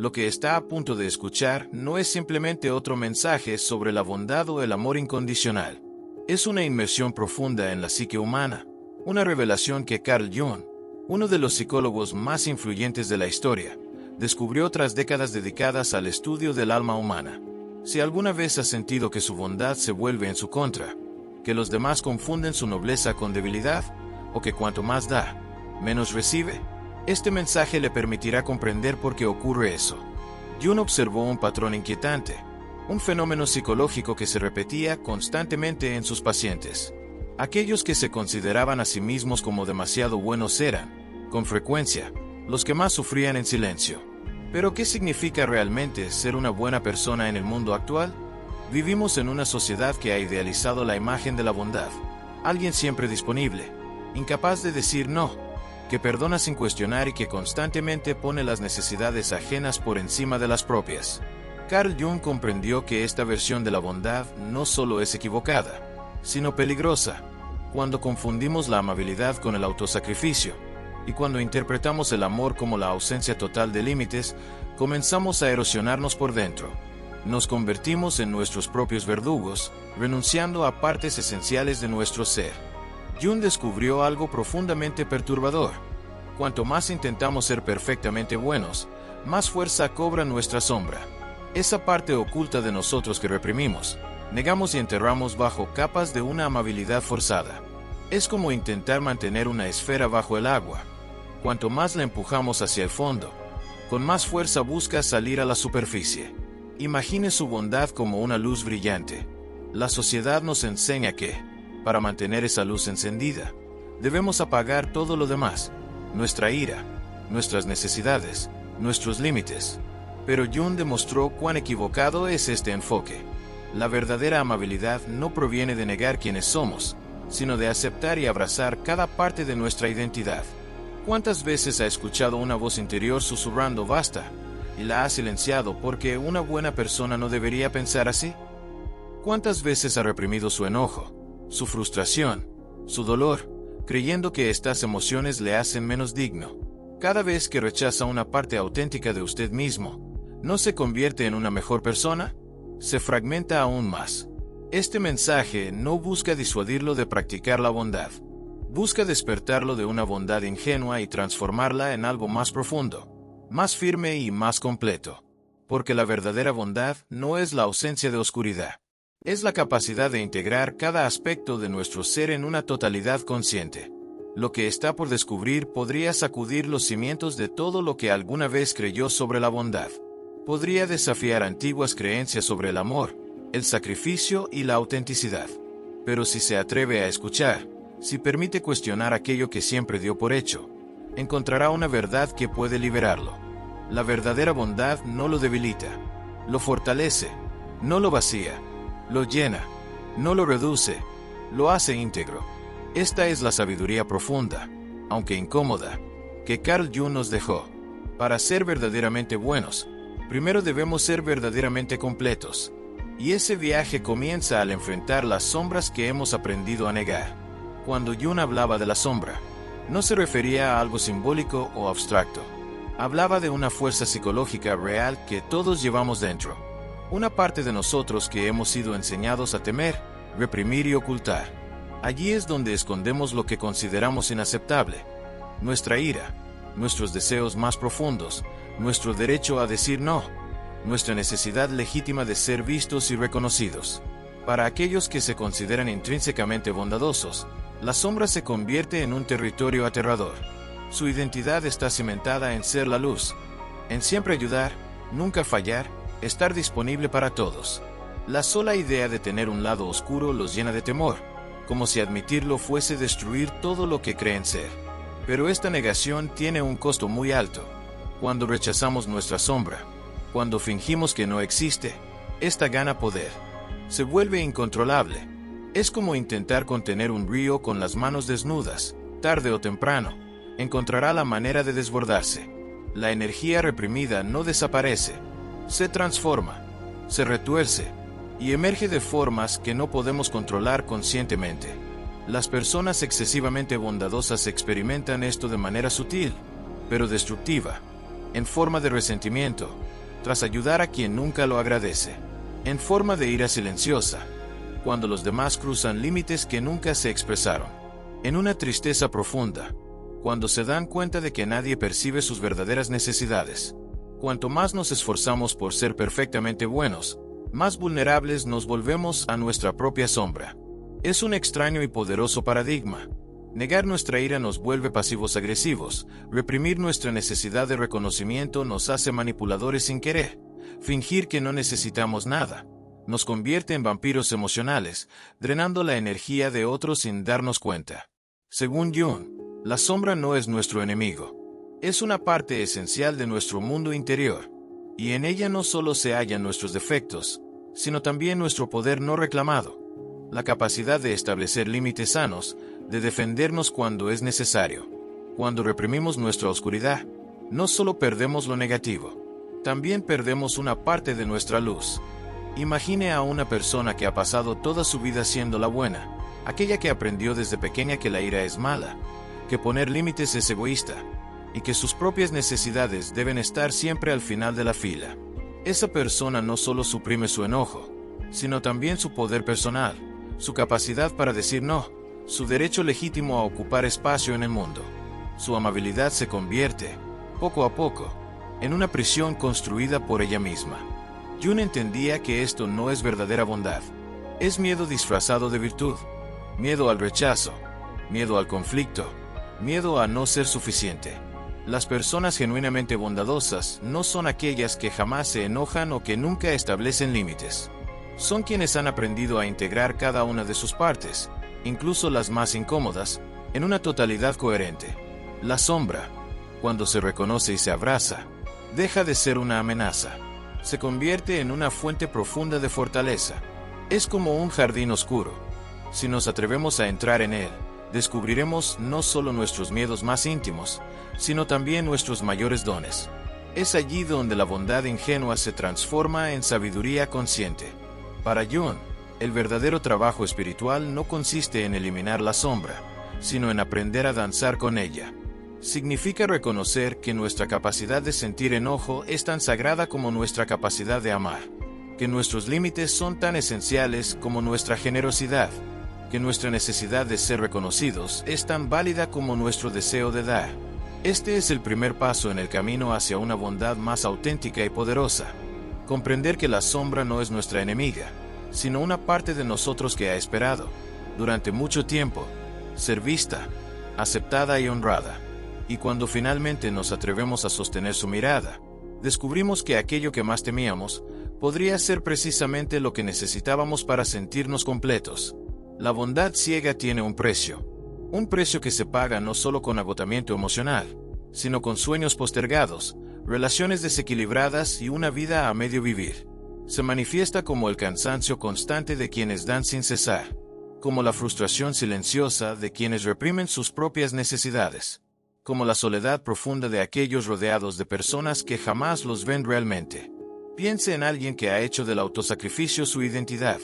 Lo que está a punto de escuchar no es simplemente otro mensaje sobre la bondad o el amor incondicional. Es una inmersión profunda en la psique humana, una revelación que Carl Jung, uno de los psicólogos más influyentes de la historia, descubrió tras décadas dedicadas al estudio del alma humana. Si alguna vez ha sentido que su bondad se vuelve en su contra, que los demás confunden su nobleza con debilidad, o que cuanto más da, menos recibe, este mensaje le permitirá comprender por qué ocurre eso. Jung observó un patrón inquietante, un fenómeno psicológico que se repetía constantemente en sus pacientes. Aquellos que se consideraban a sí mismos como demasiado buenos eran, con frecuencia, los que más sufrían en silencio. ¿Pero qué significa realmente ser una buena persona en el mundo actual? Vivimos en una sociedad que ha idealizado la imagen de la bondad. Alguien siempre disponible, incapaz de decir no, que perdona sin cuestionar y que constantemente pone las necesidades ajenas por encima de las propias. Carl Jung comprendió que esta versión de la bondad no solo es equivocada, sino peligrosa, cuando confundimos la amabilidad con el autosacrificio, y cuando interpretamos el amor como la ausencia total de límites, comenzamos a erosionarnos por dentro. Nos convertimos en nuestros propios verdugos, renunciando a partes esenciales de nuestro ser. Jung descubrió algo profundamente perturbador. Cuanto más intentamos ser perfectamente buenos, más fuerza cobra nuestra sombra. Esa parte oculta de nosotros que reprimimos, negamos y enterramos bajo capas de una amabilidad forzada. Es como intentar mantener una esfera bajo el agua. Cuanto más la empujamos hacia el fondo, con más fuerza busca salir a la superficie. Imagine su bondad como una luz brillante. La sociedad nos enseña que, para mantener esa luz encendida, debemos apagar todo lo demás, nuestra ira, nuestras necesidades, nuestros límites. Pero Jung demostró cuán equivocado es este enfoque. La verdadera amabilidad no proviene de negar quiénes somos, sino de aceptar y abrazar cada parte de nuestra identidad. ¿Cuántas veces ha escuchado una voz interior susurrando basta, y la ha silenciado porque una buena persona no debería pensar así? ¿Cuántas veces ha reprimido su enojo, su frustración, su dolor, creyendo que estas emociones le hacen menos digno? Cada vez que rechaza una parte auténtica de usted mismo, ¿no se convierte en una mejor persona? Se fragmenta aún más. Este mensaje no busca disuadirlo de practicar la bondad. Busca despertarlo de una bondad ingenua y transformarla en algo más profundo, más firme y más completo. Porque la verdadera bondad no es la ausencia de oscuridad. Es la capacidad de integrar cada aspecto de nuestro ser en una totalidad consciente. Lo que está por descubrir podría sacudir los cimientos de todo lo que alguna vez creyó sobre la bondad. Podría desafiar antiguas creencias sobre el amor, el sacrificio y la autenticidad. Pero si se atreve a escuchar, si permite cuestionar aquello que siempre dio por hecho, encontrará una verdad que puede liberarlo. La verdadera bondad no lo debilita, lo fortalece, no lo vacía, lo llena, no lo reduce, lo hace íntegro. Esta es la sabiduría profunda, aunque incómoda, que Carl Jung nos dejó. Para ser verdaderamente buenos, primero debemos ser verdaderamente completos. Y ese viaje comienza al enfrentar las sombras que hemos aprendido a negar. Cuando Jung hablaba de la sombra, no se refería a algo simbólico o abstracto. Hablaba de una fuerza psicológica real que todos llevamos dentro. Una parte de nosotros que hemos sido enseñados a temer, reprimir y ocultar. Allí es donde escondemos lo que consideramos inaceptable. Nuestra ira, nuestros deseos más profundos, nuestro derecho a decir no, nuestra necesidad legítima de ser vistos y reconocidos. Para aquellos que se consideran intrínsecamente bondadosos, la sombra se convierte en un territorio aterrador. Su identidad está cimentada en ser la luz, en siempre ayudar, nunca fallar, estar disponible para todos. La sola idea de tener un lado oscuro los llena de temor, como si admitirlo fuese destruir todo lo que creen ser. Pero esta negación tiene un costo muy alto. Cuando rechazamos nuestra sombra, cuando fingimos que no existe, esta gana poder. Se vuelve incontrolable. Es como intentar contener un río con las manos desnudas. Tarde o temprano, encontrará la manera de desbordarse. La energía reprimida no desaparece. Se transforma, se retuerce y emerge de formas que no podemos controlar conscientemente. Las personas excesivamente bondadosas experimentan esto de manera sutil, pero destructiva, en forma de resentimiento, tras ayudar a quien nunca lo agradece, en forma de ira silenciosa, cuando los demás cruzan límites que nunca se expresaron, en una tristeza profunda, cuando se dan cuenta de que nadie percibe sus verdaderas necesidades. Cuanto más nos esforzamos por ser perfectamente buenos, más vulnerables nos volvemos a nuestra propia sombra. Es un extraño y poderoso paradigma. Negar nuestra ira nos vuelve pasivos agresivos, reprimir nuestra necesidad de reconocimiento nos hace manipuladores sin querer, fingir que no necesitamos nada nos convierte en vampiros emocionales, drenando la energía de otros sin darnos cuenta. Según Jung, la sombra no es nuestro enemigo. Es una parte esencial de nuestro mundo interior, y en ella no solo se hallan nuestros defectos, sino también nuestro poder no reclamado, la capacidad de establecer límites sanos, de defendernos cuando es necesario. Cuando reprimimos nuestra oscuridad, no solo perdemos lo negativo, también perdemos una parte de nuestra luz. Imagine a una persona que ha pasado toda su vida siendo la buena, aquella que aprendió desde pequeña que la ira es mala, que poner límites es egoísta, y que sus propias necesidades deben estar siempre al final de la fila. Esa persona no solo suprime su enojo, sino también su poder personal, su capacidad para decir no, su derecho legítimo a ocupar espacio en el mundo. Su amabilidad se convierte, poco a poco, en una prisión construida por ella misma. Jung entendía que esto no es verdadera bondad. Es miedo disfrazado de virtud, miedo al rechazo, miedo al conflicto, miedo a no ser suficiente. Las personas genuinamente bondadosas no son aquellas que jamás se enojan o que nunca establecen límites. Son quienes han aprendido a integrar cada una de sus partes, incluso las más incómodas, en una totalidad coherente. La sombra, cuando se reconoce y se abraza, deja de ser una amenaza. Se convierte en una fuente profunda de fortaleza. Es como un jardín oscuro. Si nos atrevemos a entrar en él, descubriremos no solo nuestros miedos más íntimos, sino también nuestros mayores dones. Es allí donde la bondad ingenua se transforma en sabiduría consciente. Para Jung, el verdadero trabajo espiritual no consiste en eliminar la sombra, sino en aprender a danzar con ella. Significa reconocer que nuestra capacidad de sentir enojo es tan sagrada como nuestra capacidad de amar, que nuestros límites son tan esenciales como nuestra generosidad, que nuestra necesidad de ser reconocidos es tan válida como nuestro deseo de dar. Este es el primer paso en el camino hacia una bondad más auténtica y poderosa. Comprender que la sombra no es nuestra enemiga, sino una parte de nosotros que ha esperado, durante mucho tiempo, ser vista, aceptada y honrada. Y cuando finalmente nos atrevemos a sostener su mirada, descubrimos que aquello que más temíamos podría ser precisamente lo que necesitábamos para sentirnos completos. La bondad ciega tiene un precio que se paga no solo con agotamiento emocional, sino con sueños postergados, relaciones desequilibradas y una vida a medio vivir. Se manifiesta como el cansancio constante de quienes dan sin cesar, como la frustración silenciosa de quienes reprimen sus propias necesidades, como la soledad profunda de aquellos rodeados de personas que jamás los ven realmente. Piense en alguien que ha hecho del autosacrificio su identidad.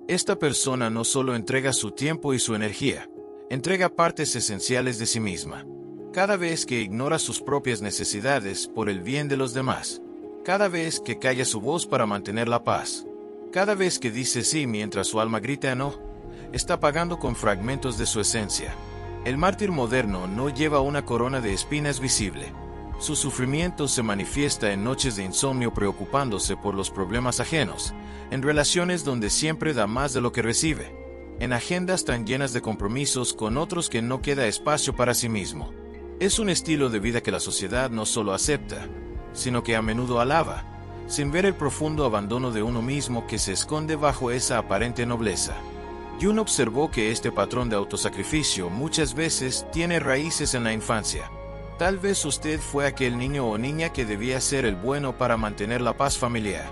Esta persona no solo entrega su tiempo y su energía, entrega partes esenciales de sí misma. Cada vez que ignora sus propias necesidades por el bien de los demás, cada vez que calla su voz para mantener la paz, cada vez que dice sí mientras su alma grita no, está pagando con fragmentos de su esencia. El mártir moderno no lleva una corona de espinas visible. Su sufrimiento se manifiesta en noches de insomnio preocupándose por los problemas ajenos, en relaciones donde siempre da más de lo que recibe, en agendas tan llenas de compromisos con otros que no queda espacio para sí mismo. Es un estilo de vida que la sociedad no solo acepta, sino que a menudo alaba, sin ver el profundo abandono de uno mismo que se esconde bajo esa aparente nobleza. Jung observó que este patrón de autosacrificio muchas veces tiene raíces en la infancia. Tal vez usted fue aquel niño o niña que debía ser el bueno para mantener la paz familiar.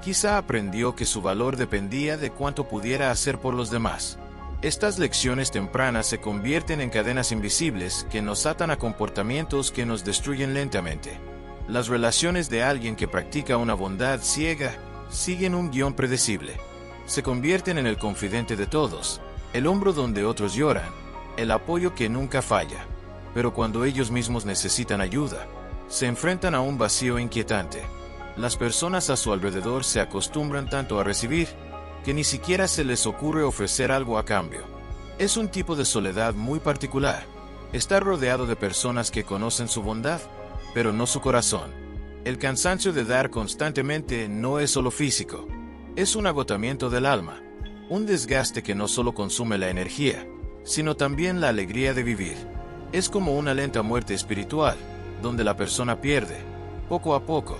Quizá aprendió que su valor dependía de cuánto pudiera hacer por los demás. Estas lecciones tempranas se convierten en cadenas invisibles que nos atan a comportamientos que nos destruyen lentamente. Las relaciones de alguien que practica una bondad ciega siguen un guión predecible. Se convierten en el confidente de todos, el hombro donde otros lloran, el apoyo que nunca falla. Pero cuando ellos mismos necesitan ayuda, se enfrentan a un vacío inquietante. Las personas a su alrededor se acostumbran tanto a recibir, que ni siquiera se les ocurre ofrecer algo a cambio. Es un tipo de soledad muy particular. Estar rodeado de personas que conocen su bondad, pero no su corazón. El cansancio de dar constantemente no es solo físico. Es un agotamiento del alma. Un desgaste que no solo consume la energía, sino también la alegría de vivir. Es como una lenta muerte espiritual, donde la persona pierde, poco a poco,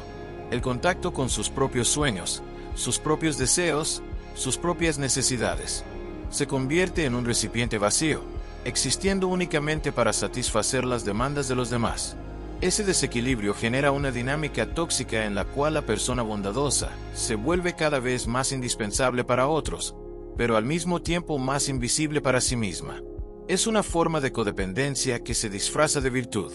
el contacto con sus propios sueños, sus propios deseos, sus propias necesidades. Se convierte en un recipiente vacío, existiendo únicamente para satisfacer las demandas de los demás. Ese desequilibrio genera una dinámica tóxica en la cual la persona bondadosa se vuelve cada vez más indispensable para otros, pero al mismo tiempo más invisible para sí misma. Es una forma de codependencia que se disfraza de virtud,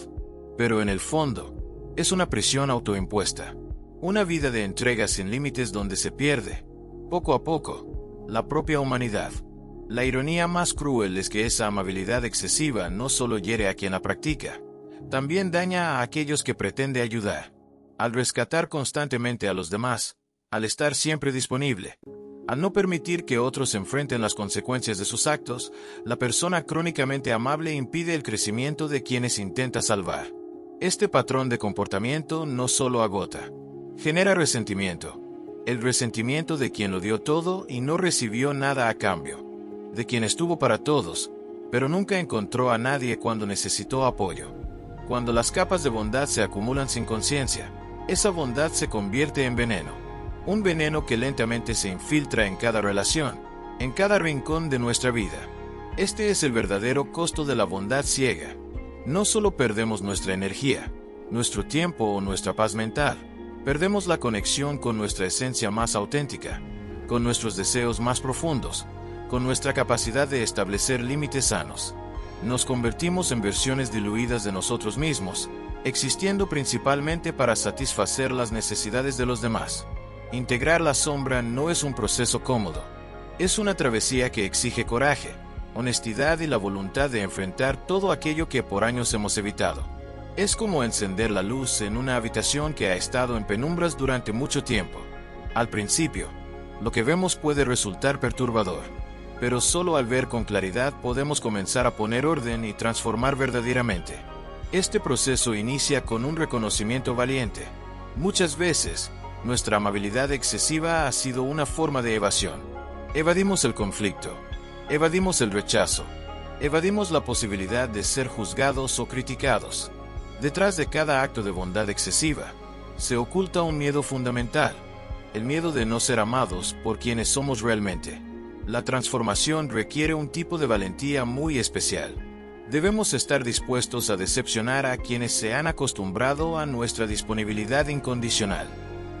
pero en el fondo, es una prisión autoimpuesta. Una vida de entrega sin límites donde se pierde, poco a poco, la propia humanidad. La ironía más cruel es que esa amabilidad excesiva no solo hiere a quien la practica, también daña a aquellos que pretende ayudar. Al rescatar constantemente a los demás, al estar siempre disponible, al no permitir que otros enfrenten las consecuencias de sus actos, la persona crónicamente amable impide el crecimiento de quienes intenta salvar. Este patrón de comportamiento no solo agota, genera resentimiento. El resentimiento de quien lo dio todo y no recibió nada a cambio. De quien estuvo para todos, pero nunca encontró a nadie cuando necesitó apoyo. Cuando las capas de bondad se acumulan sin conciencia, esa bondad se convierte en veneno. Un veneno que lentamente se infiltra en cada relación, en cada rincón de nuestra vida. Este es el verdadero costo de la bondad ciega. No solo perdemos nuestra energía, nuestro tiempo o nuestra paz mental, perdemos la conexión con nuestra esencia más auténtica, con nuestros deseos más profundos, con nuestra capacidad de establecer límites sanos. Nos convertimos en versiones diluidas de nosotros mismos, existiendo principalmente para satisfacer las necesidades de los demás. Integrar la sombra no es un proceso cómodo. Es una travesía que exige coraje, honestidad y la voluntad de enfrentar todo aquello que por años hemos evitado. Es como encender la luz en una habitación que ha estado en penumbras durante mucho tiempo. Al principio, lo que vemos puede resultar perturbador, pero solo al ver con claridad podemos comenzar a poner orden y transformar verdaderamente. Este proceso inicia con un reconocimiento valiente. Muchas veces, nuestra amabilidad excesiva ha sido una forma de evasión. Evadimos el conflicto, evadimos el rechazo, evadimos la posibilidad de ser juzgados o criticados. Detrás de cada acto de bondad excesiva, se oculta un miedo fundamental, el miedo de no ser amados por quienes somos realmente. La transformación requiere un tipo de valentía muy especial. Debemos estar dispuestos a decepcionar a quienes se han acostumbrado a nuestra disponibilidad incondicional.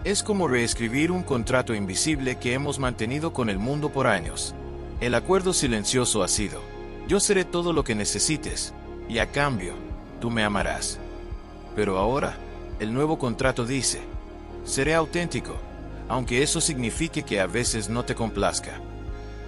Es como reescribir un contrato invisible que hemos mantenido con el mundo por años. El acuerdo silencioso ha sido: yo seré todo lo que necesites, y a cambio, tú me amarás. Pero ahora, el nuevo contrato dice: seré auténtico, aunque eso signifique que a veces no te complazca.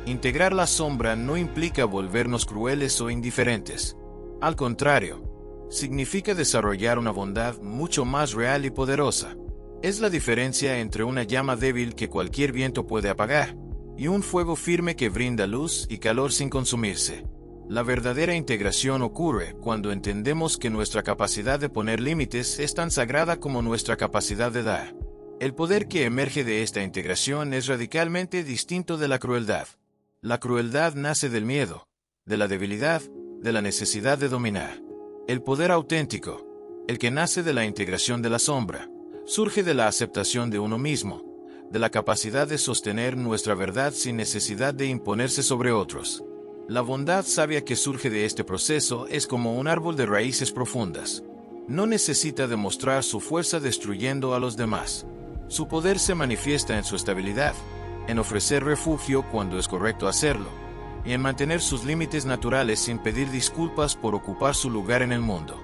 Integrar la sombra no implica volvernos crueles o indiferentes. Al contrario, significa desarrollar una bondad mucho más real y poderosa. Es la diferencia entre una llama débil que cualquier viento puede apagar, y un fuego firme que brinda luz y calor sin consumirse. La verdadera integración ocurre cuando entendemos que nuestra capacidad de poner límites es tan sagrada como nuestra capacidad de dar. El poder que emerge de esta integración es radicalmente distinto de la crueldad. La crueldad nace del miedo, de la debilidad, de la necesidad de dominar. El poder auténtico, el que nace de la integración de la sombra, surge de la aceptación de uno mismo, de la capacidad de sostener nuestra verdad sin necesidad de imponerse sobre otros. La bondad sabia que surge de este proceso es como un árbol de raíces profundas. No necesita demostrar su fuerza destruyendo a los demás. Su poder se manifiesta en su estabilidad, en ofrecer refugio cuando es correcto hacerlo, y en mantener sus límites naturales sin pedir disculpas por ocupar su lugar en el mundo.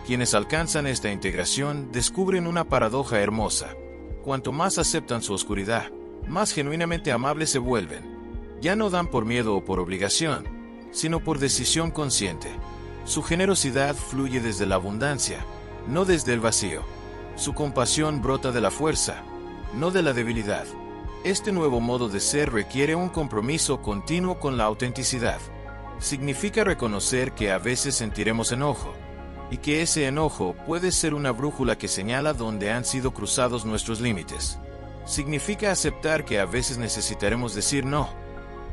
Quienes alcanzan esta integración descubren una paradoja hermosa. Cuanto más aceptan su oscuridad, más genuinamente amables se vuelven. Ya no dan por miedo o por obligación, sino por decisión consciente. Su generosidad fluye desde la abundancia, no desde el vacío. Su compasión brota de la fuerza, no de la debilidad. Este nuevo modo de ser requiere un compromiso continuo con la autenticidad. Significa reconocer que a veces sentiremos enojo, y que ese enojo puede ser una brújula que señala dónde han sido cruzados nuestros límites. Significa aceptar que a veces necesitaremos decir no,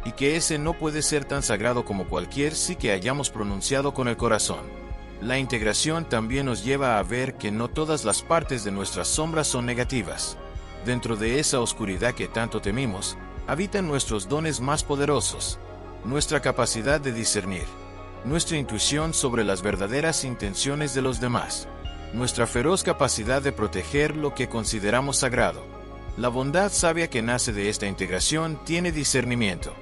y que ese no puede ser tan sagrado como cualquier sí que hayamos pronunciado con el corazón. La integración también nos lleva a ver que no todas las partes de nuestras sombras son negativas. Dentro de esa oscuridad que tanto temimos, habitan nuestros dones más poderosos, nuestra capacidad de discernir, nuestra intuición sobre las verdaderas intenciones de los demás, nuestra feroz capacidad de proteger lo que consideramos sagrado. La bondad sabia que nace de esta integración tiene discernimiento.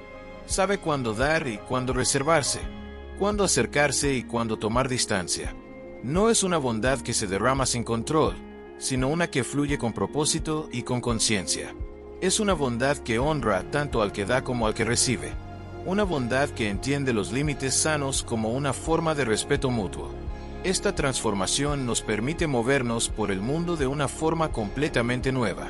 Sabe cuándo dar y cuándo reservarse, cuándo acercarse y cuándo tomar distancia. No es una bondad que se derrama sin control, sino una que fluye con propósito y con conciencia. Es una bondad que honra tanto al que da como al que recibe. Una bondad que entiende los límites sanos como una forma de respeto mutuo. Esta transformación nos permite movernos por el mundo de una forma completamente nueva.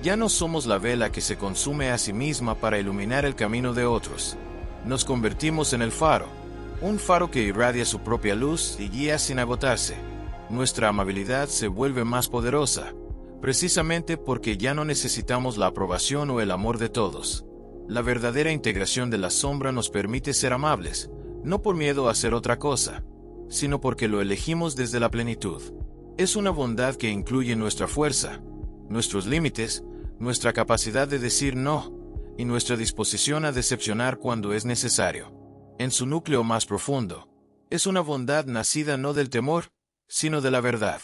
Ya no somos la vela que se consume a sí misma para iluminar el camino de otros. Nos convertimos en el faro, un faro que irradia su propia luz y guía sin agotarse. Nuestra amabilidad se vuelve más poderosa, precisamente porque ya no necesitamos la aprobación o el amor de todos. La verdadera integración de la sombra nos permite ser amables, no por miedo a hacer otra cosa, sino porque lo elegimos desde la plenitud. Es una bondad que incluye nuestra fuerza, nuestros límites, nuestra capacidad de decir no, y nuestra disposición a decepcionar cuando es necesario. En su núcleo más profundo, es una bondad nacida no del temor, sino de la verdad.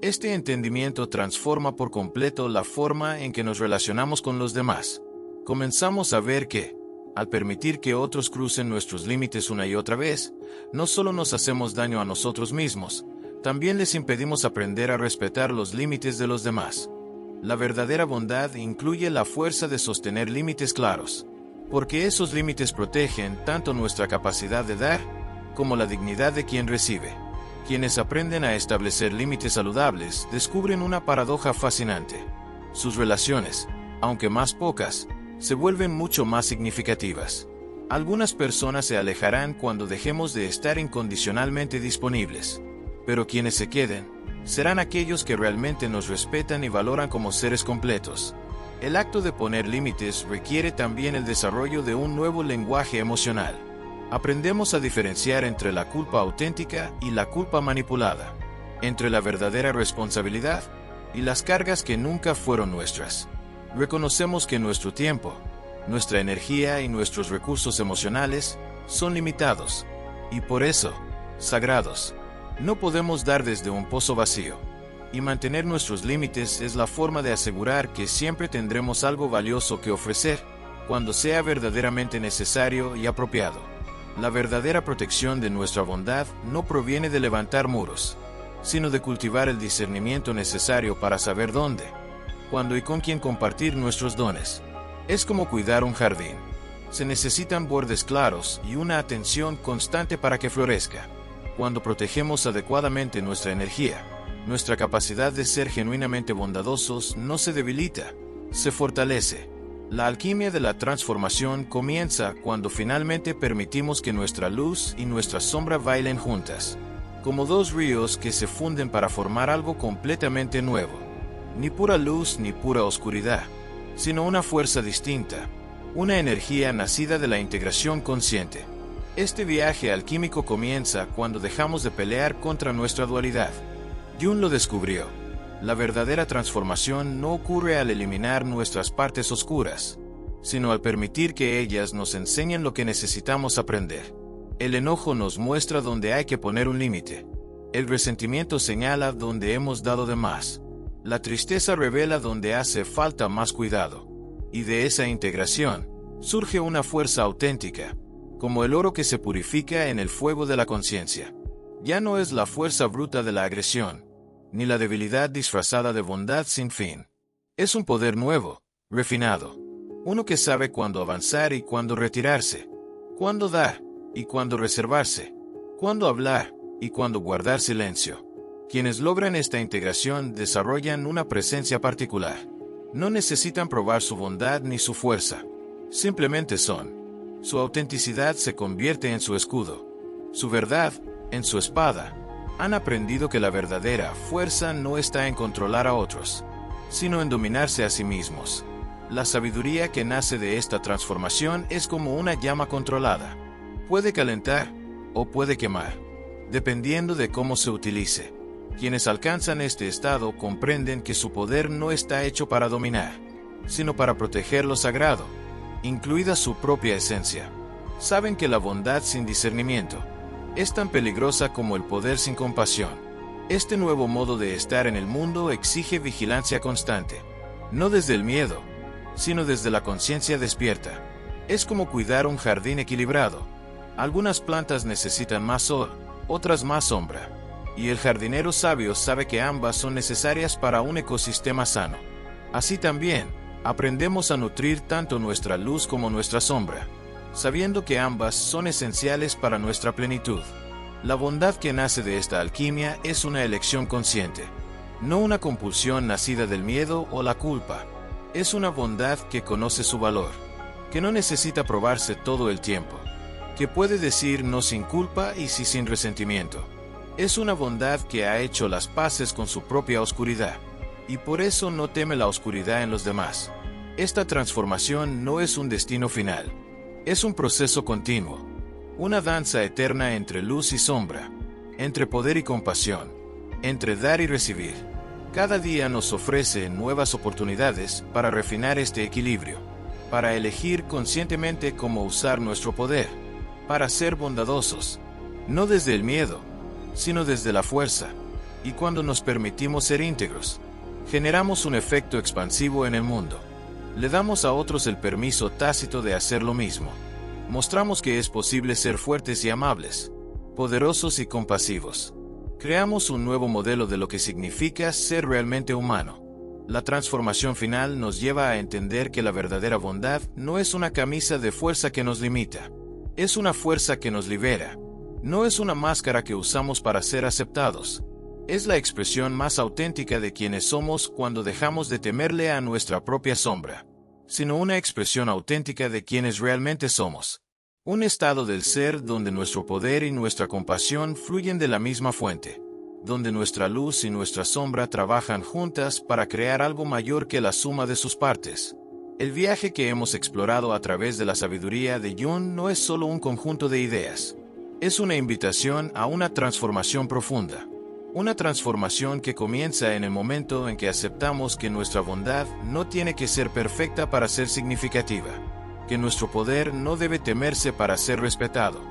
Este entendimiento transforma por completo la forma en que nos relacionamos con los demás. Comenzamos a ver que, al permitir que otros crucen nuestros límites una y otra vez, no solo nos hacemos daño a nosotros mismos, también les impedimos aprender a respetar los límites de los demás. La verdadera bondad incluye la fuerza de sostener límites claros, porque esos límites protegen tanto nuestra capacidad de dar, como la dignidad de quien recibe. Quienes aprenden a establecer límites saludables descubren una paradoja fascinante. Sus relaciones, aunque más pocas, se vuelven mucho más significativas. Algunas personas se alejarán cuando dejemos de estar incondicionalmente disponibles, pero quienes se queden, serán aquellos que realmente nos respetan y valoran como seres completos. El acto de poner límites requiere también el desarrollo de un nuevo lenguaje emocional. Aprendemos a diferenciar entre la culpa auténtica y la culpa manipulada, entre la verdadera responsabilidad y las cargas que nunca fueron nuestras. Reconocemos que nuestro tiempo, nuestra energía y nuestros recursos emocionales son limitados, y por eso, sagrados. No podemos dar desde un pozo vacío, y mantener nuestros límites es la forma de asegurar que siempre tendremos algo valioso que ofrecer, cuando sea verdaderamente necesario y apropiado. La verdadera protección de nuestra bondad no proviene de levantar muros, sino de cultivar el discernimiento necesario para saber dónde, cuándo y con quién compartir nuestros dones. Es como cuidar un jardín. Se necesitan bordes claros y una atención constante para que florezca. Cuando protegemos adecuadamente nuestra energía, nuestra capacidad de ser genuinamente bondadosos no se debilita, se fortalece. La alquimia de la transformación comienza cuando finalmente permitimos que nuestra luz y nuestra sombra bailen juntas, como dos ríos que se funden para formar algo completamente nuevo. Ni pura luz ni pura oscuridad, sino una fuerza distinta, una energía nacida de la integración consciente. Este viaje alquímico comienza cuando dejamos de pelear contra nuestra dualidad. Jung lo descubrió. La verdadera transformación no ocurre al eliminar nuestras partes oscuras, sino al permitir que ellas nos enseñen lo que necesitamos aprender. El enojo nos muestra dónde hay que poner un límite. El resentimiento señala dónde hemos dado de más. La tristeza revela dónde hace falta más cuidado. Y de esa integración surge una fuerza auténtica, como el oro que se purifica en el fuego de la conciencia. Ya no es la fuerza bruta de la agresión, ni la debilidad disfrazada de bondad sin fin. Es un poder nuevo, refinado, uno que sabe cuándo avanzar y cuándo retirarse, cuándo dar y cuándo reservarse, cuándo hablar y cuándo guardar silencio. Quienes logran esta integración desarrollan una presencia particular. No necesitan probar su bondad ni su fuerza. Simplemente son. Su autenticidad se convierte en su escudo. Su verdad, en su espada. Han aprendido que la verdadera fuerza no está en controlar a otros, sino en dominarse a sí mismos. La sabiduría que nace de esta transformación es como una llama controlada. Puede calentar o puede quemar, dependiendo de cómo se utilice. Quienes alcanzan este estado comprenden que su poder no está hecho para dominar, sino para proteger lo sagrado, incluida su propia esencia. Saben que la bondad sin discernimiento es tan peligrosa como el poder sin compasión. Este nuevo modo de estar en el mundo exige vigilancia constante, no desde el miedo, sino desde la conciencia despierta. Es como cuidar un jardín equilibrado. Algunas plantas necesitan más sol, otras más sombra, y el jardinero sabio sabe que ambas son necesarias para un ecosistema sano. Así también, aprendemos a nutrir tanto nuestra luz como nuestra sombra, sabiendo que ambas son esenciales para nuestra plenitud. La bondad que nace de esta alquimia es una elección consciente, no una compulsión nacida del miedo o la culpa. Es una bondad que conoce su valor, que no necesita probarse todo el tiempo, que puede decir no sin culpa y sí sin resentimiento. Es una bondad que ha hecho las paces con su propia oscuridad, y por eso no teme la oscuridad en los demás. Esta transformación no es un destino final, es un proceso continuo, una danza eterna entre luz y sombra, entre poder y compasión, entre dar y recibir. Cada día nos ofrece nuevas oportunidades para refinar este equilibrio, para elegir conscientemente cómo usar nuestro poder, para ser bondadosos, no desde el miedo, sino desde la fuerza. Y cuando nos permitimos ser íntegros, generamos un efecto expansivo en el mundo. Le damos a otros el permiso tácito de hacer lo mismo. Mostramos que es posible ser fuertes y amables, poderosos y compasivos. Creamos un nuevo modelo de lo que significa ser realmente humano. La transformación final nos lleva a entender que la verdadera bondad no es una camisa de fuerza que nos limita. Es una fuerza que nos libera. No es una máscara que usamos para ser aceptados. Es la expresión más auténtica de quienes somos cuando dejamos de temerle a nuestra propia sombra, sino una expresión auténtica de quienes realmente somos. Un estado del ser donde nuestro poder y nuestra compasión fluyen de la misma fuente, donde nuestra luz y nuestra sombra trabajan juntas para crear algo mayor que la suma de sus partes. El viaje que hemos explorado a través de la sabiduría de Jung no es solo un conjunto de ideas. Es una invitación a una transformación profunda. Una transformación que comienza en el momento en que aceptamos que nuestra bondad no tiene que ser perfecta para ser significativa, que nuestro poder no debe temerse para ser respetado,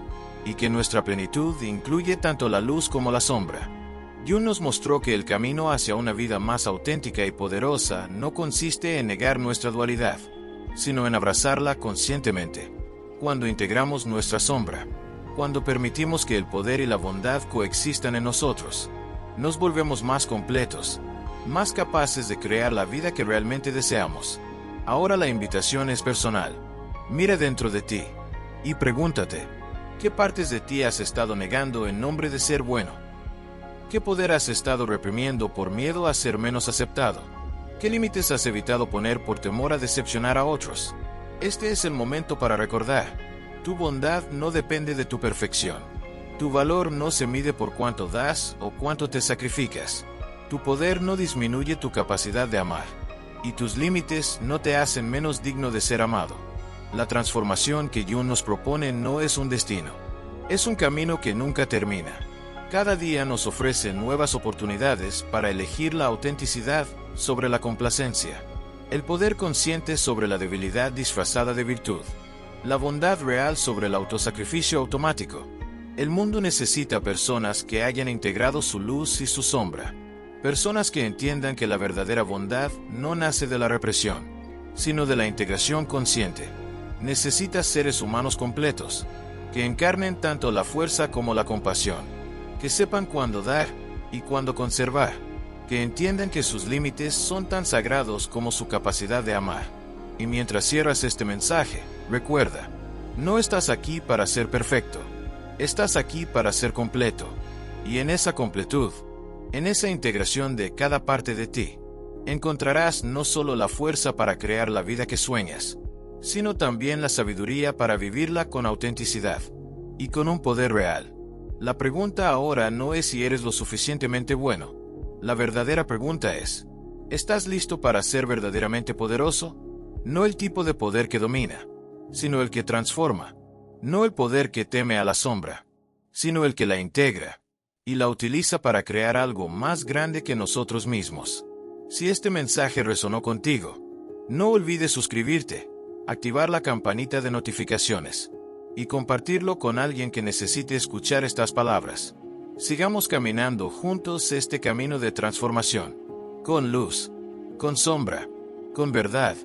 y que nuestra plenitud incluye tanto la luz como la sombra. Jung nos mostró que el camino hacia una vida más auténtica y poderosa no consiste en negar nuestra dualidad, sino en abrazarla conscientemente. Cuando integramos nuestra sombra, cuando permitimos que el poder y la bondad coexistan en nosotros, nos volvemos más completos, más capaces de crear la vida que realmente deseamos. Ahora la invitación es personal. Mira dentro de ti y pregúntate, ¿qué partes de ti has estado negando en nombre de ser bueno? ¿Qué poder has estado reprimiendo por miedo a ser menos aceptado? ¿Qué límites has evitado poner por temor a decepcionar a otros? Este es el momento para recordar, tu bondad no depende de tu perfección. Tu valor no se mide por cuánto das o cuánto te sacrificas. Tu poder no disminuye tu capacidad de amar, y tus límites no te hacen menos digno de ser amado. La transformación que Jung nos propone no es un destino, es un camino que nunca termina. Cada día nos ofrece nuevas oportunidades para elegir la autenticidad sobre la complacencia, el poder consciente sobre la debilidad disfrazada de virtud, la bondad real sobre el autosacrificio automático. El mundo necesita personas que hayan integrado su luz y su sombra, personas que entiendan que la verdadera bondad no nace de la represión, sino de la integración consciente. Necesita seres humanos completos, que encarnen tanto la fuerza como la compasión, que sepan cuándo dar y cuándo conservar, que entiendan que sus límites son tan sagrados como su capacidad de amar. Y mientras cierras este mensaje, recuerda, no estás aquí para ser perfecto, estás aquí para ser completo, y en esa completud, en esa integración de cada parte de ti, Encontrarás no solo la fuerza para crear la vida que sueñas, sino también la sabiduría para vivirla con autenticidad y con un poder real. La pregunta ahora no es si eres lo suficientemente bueno. La verdadera pregunta es, ¿estás listo para ser verdaderamente poderoso? No el tipo de poder que domina, sino el que transforma. No el poder que teme a la sombra, sino el que la integra y la utiliza para crear algo más grande que nosotros mismos. Si este mensaje resonó contigo, no olvides suscribirte, activar la campanita de notificaciones y compartirlo con alguien que necesite escuchar estas palabras. Sigamos caminando juntos este camino de transformación, con luz, con sombra, con verdad